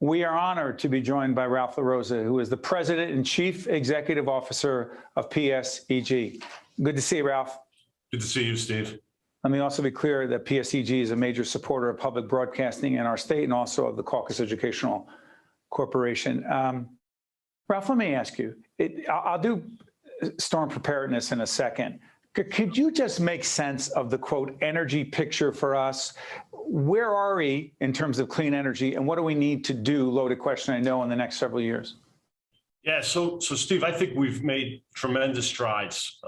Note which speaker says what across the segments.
Speaker 1: We are honored to be joined by Ralph LaRossa, who is the President and Chief Executive Officer of PSEG. Good to see you, Ralph.
Speaker 2: Good to see you, Steve.
Speaker 1: Let me also be clear that PSEG is a major supporter of public broadcasting in our state and also of the Caucus Educational Corporation. Ralph, let me ask you, I'll do storm preparedness in a second. Could you just make sense of the, quote, energy picture for us? Where are we in terms of clean energy, and what do we need to do, loaded question, I know, in the next several years?
Speaker 2: Yeah, so Steve, I think we've made tremendous strides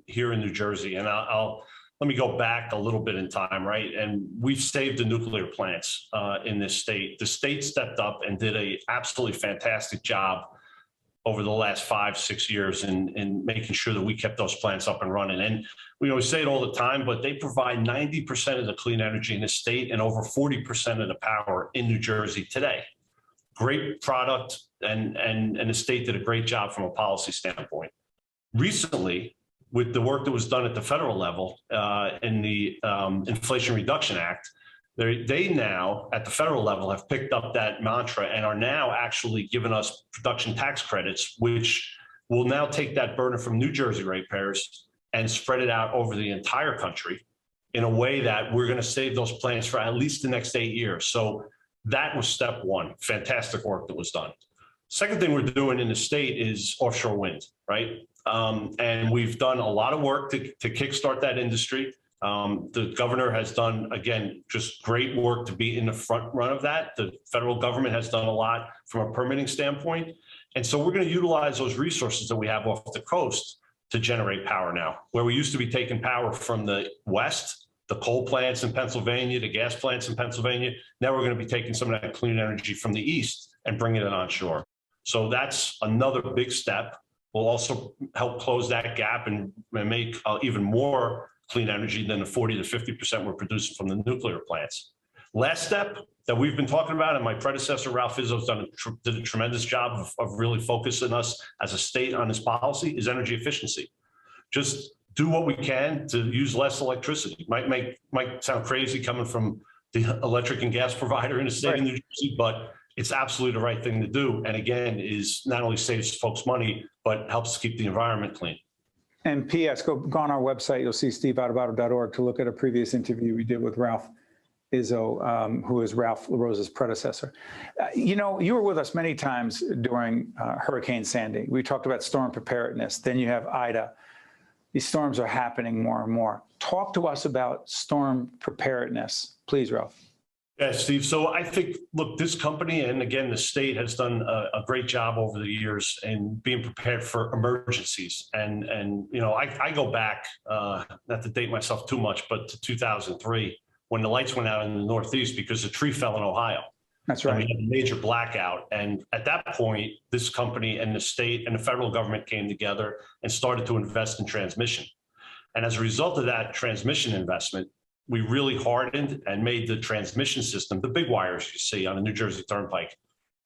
Speaker 2: here in New Jersey, and let me go back a little bit in time, right? And we've saved the nuclear plants in this state. The state stepped up and did an absolutely fantastic job over the last 5-6 years in making sure that we kept those plants up and running. And we always say it all the time, but they provide 90% of the clean energy in the state and over 40% of the power in New Jersey today. Great product, and the state did a great job from a policy standpoint. Recently, with the work that was done at the federal level in the Inflation Reduction Act, they now, at the federal level, have picked up that mantra and are now actually giving us production tax credits, which will now take that burden from New Jersey ratepayers and spread it out over the entire country in a way that we're going to save those plants for at least the next 8 years. So that was step one. Fantastic work that was done. Second thing we're doing in the state is offshore wind, right? And we've done a lot of work to kickstart that industry. The governor has done, again, just great work to be in the front run of that. The federal government has done a lot from a permitting standpoint. And so we're going to utilize those resources that we have off the coast to generate power now, where we used to be taking power from the west, the coal plants in Pennsylvania, the gas plants in Pennsylvania. Now we're going to be taking some of that clean energy from the east and bringing it onshore. So that's another big step. We'll also help close that gap and make even more clean energy than the 40 to 50% we're producing from the nuclear plants. Last step that we've been talking about, and my predecessor, Ralph Izzo's did a tremendous job of really focusing us as a state on this policy, is energy efficiency. Just do what we can to use less electricity. Might sound crazy coming from the electric and gas provider in the state of New Jersey, but it's absolutely the right thing to do. And again, is not only saves folks money, but helps keep the environment clean.
Speaker 1: And P.S., go on our website. You'll see steveadubato.org to look at a previous interview we did with Ralph Izzo, who is Ralph LaRossa's predecessor. You know, you were with us many times during Hurricane Sandy. We talked about storm preparedness. Then you have Ida. These storms are happening more and more. Talk to us about storm preparedness, please, Ralph.
Speaker 2: Yeah, Steve. So I think, look, this company and again, the state has done a great job over the years in being prepared for emergencies. And you know, I go back, not to date myself too much, but to 2003 when the lights went out in the Northeast because a tree fell in Ohio.
Speaker 1: That's right.
Speaker 2: And we had a major blackout. And at that point, this company and the state and the federal government came together and started to invest in transmission. And as a result of that transmission investment, we really hardened and made the transmission system, the big wires you see on the New Jersey Turnpike,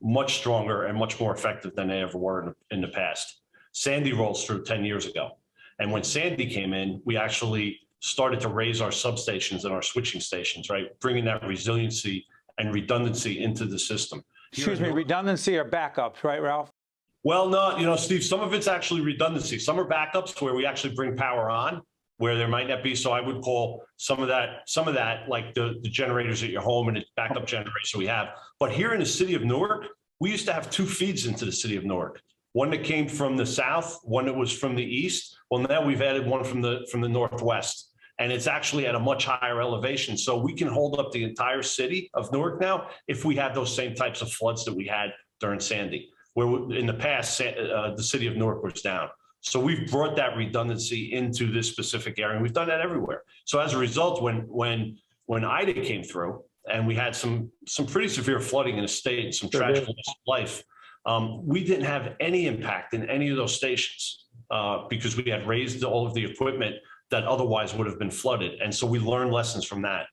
Speaker 2: much stronger and much more effective than they ever were in the past. Sandy rolls through 10 years ago. And when Sandy came in, we actually started to raise our substations and our switching stations, right? Bringing that resiliency and redundancy into the system.
Speaker 1: Excuse me, redundancy or backups, right, Ralph?
Speaker 2: Well, no, you know, Steve, some of it's actually redundancy. Some are backups where we actually bring power on, where there might not be. So I would call some of that like the generators at your home and the backup generators we have. But here in the city of Newark, we used to have 2 feeds into the city of Newark. One that came from the south, one that was from the east. Well, now we've added one from the northwest. And it's actually at a much higher elevation. So we can hold up the entire city of Newark now if we have those same types of floods that we had during Sandy, where in the past, the city of Newark was down. So we've brought that redundancy into this specific area, and we've done that everywhere. So as a result, when Ida came through and we had some pretty severe flooding in the state and some tragic loss of life, we didn't have any impact in any of those stations because we had raised all of the equipment that otherwise would have been flooded. And so we learned lessons from that.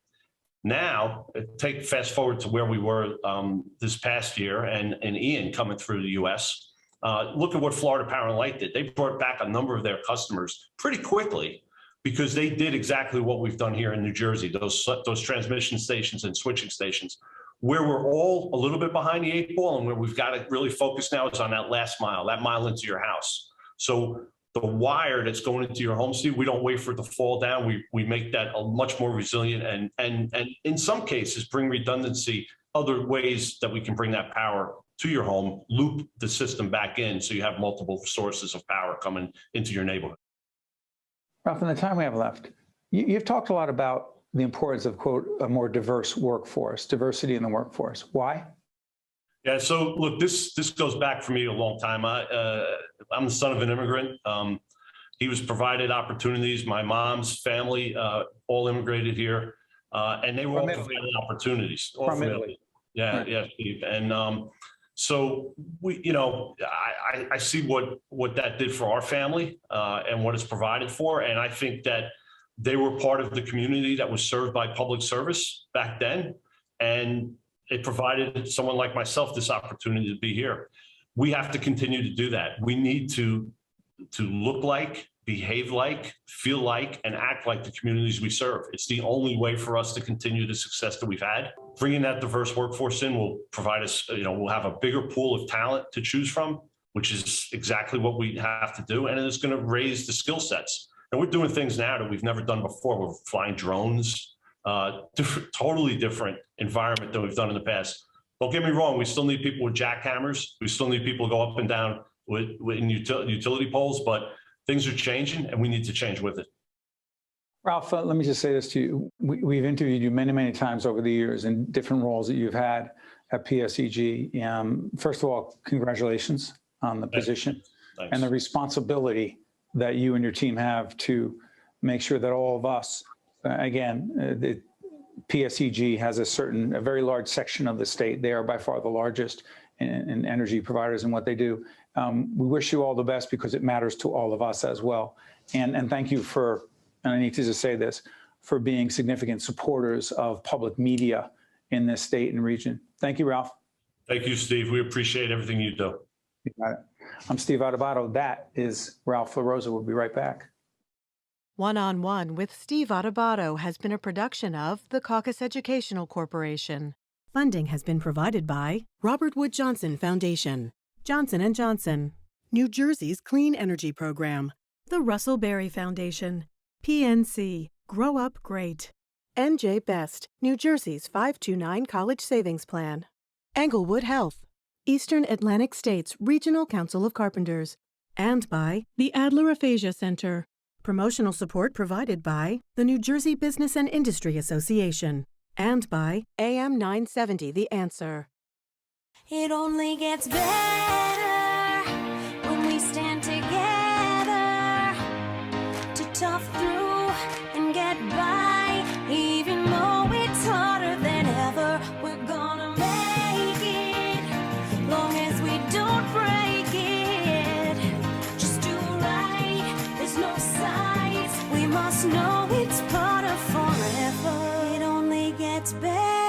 Speaker 2: Now, fast forward to where we were this past year and Ian coming through the U.S., look at what Florida Power and Light did. They brought back a number of their customers pretty quickly because they did exactly what we've done here in New Jersey. Those transmission stations and switching stations Where we're all a little bit behind the 8 ball and where we've got to really focus now is on that last mile, that mile into your house. So the wire that's going into your home, Steve, we don't wait for it to fall down. We make that a much more resilient and in some cases bring redundancy, other ways that we can bring that power to your home, loop the system back in so you have multiple sources of power coming into your neighborhood.
Speaker 1: Ralph, in the time we have left, you've talked a lot about the importance of, quote, a more diverse workforce, diversity in the workforce. Why?
Speaker 2: Yeah, so look, this goes back for me a long time. I'm the son of an immigrant. He was provided opportunities. My mom's family all immigrated here, and they were all provided opportunities.
Speaker 1: From Italy.
Speaker 2: Yeah,
Speaker 1: right.
Speaker 2: yeah, Steve. And so we, you know, I see what that did for our family and what it's provided for, and I think that they were part of the community that was served by public service back then, and it provided someone like myself this opportunity to be here. We have to continue to do that. We need to look like, behave like, feel like, and act like the communities we serve. It's the only way for us to continue the success that we've had. Bringing that diverse workforce in will provide us, you know, we'll have a bigger pool of talent to choose from, which is exactly what we have to do. And it's going to raise the skill sets. And we're doing things now that we've never done before. We're flying drones, totally different environment than we've done in the past. Don't get me wrong. We still need people with jackhammers. We still need people to go up and down with utility poles, but things are changing and we need to change with it.
Speaker 1: Ralph, let me just say this to you. We've interviewed you many, many times over the years in different roles that you've had at PSEG. First of all, congratulations on the position.
Speaker 2: Thanks.
Speaker 1: And the responsibility that you and your team have to make sure that all of us, again, the PSEG has a very large section of the state. They are by far the largest in energy providers in what they do. We wish you all the best because it matters to all of us as well. And thank you for, and I need to just say this, for being significant supporters of public media in this state and region. Thank you, Ralph.
Speaker 2: Thank you, Steve. We appreciate everything you do.
Speaker 1: You got it. I'm Steve Adubato. That is Ralph LaRossa. We'll be right back.
Speaker 3: One-on-One with Steve Adubato has been a production of the Caucus Educational Corporation. Funding has been provided by Robert Wood Johnson Foundation, Johnson & Johnson, New Jersey's Clean Energy Program, the Russell Berry Foundation, PNC, Grow Up Great, NJ Best, New Jersey's 529 College Savings Plan, Englewood Health, Eastern Atlantic States Regional Council of Carpenters, and by the Adler Aphasia Center. Promotional support provided by the New Jersey Business and Industry Association and by AM 970 The Answer.
Speaker 4: It only gets better when we stand together to tough through and get by. Even though it's harder than ever, we're gonna make it. Long as we don't break it, just do right. There's no sides. We must know it's part of forever. It only gets better.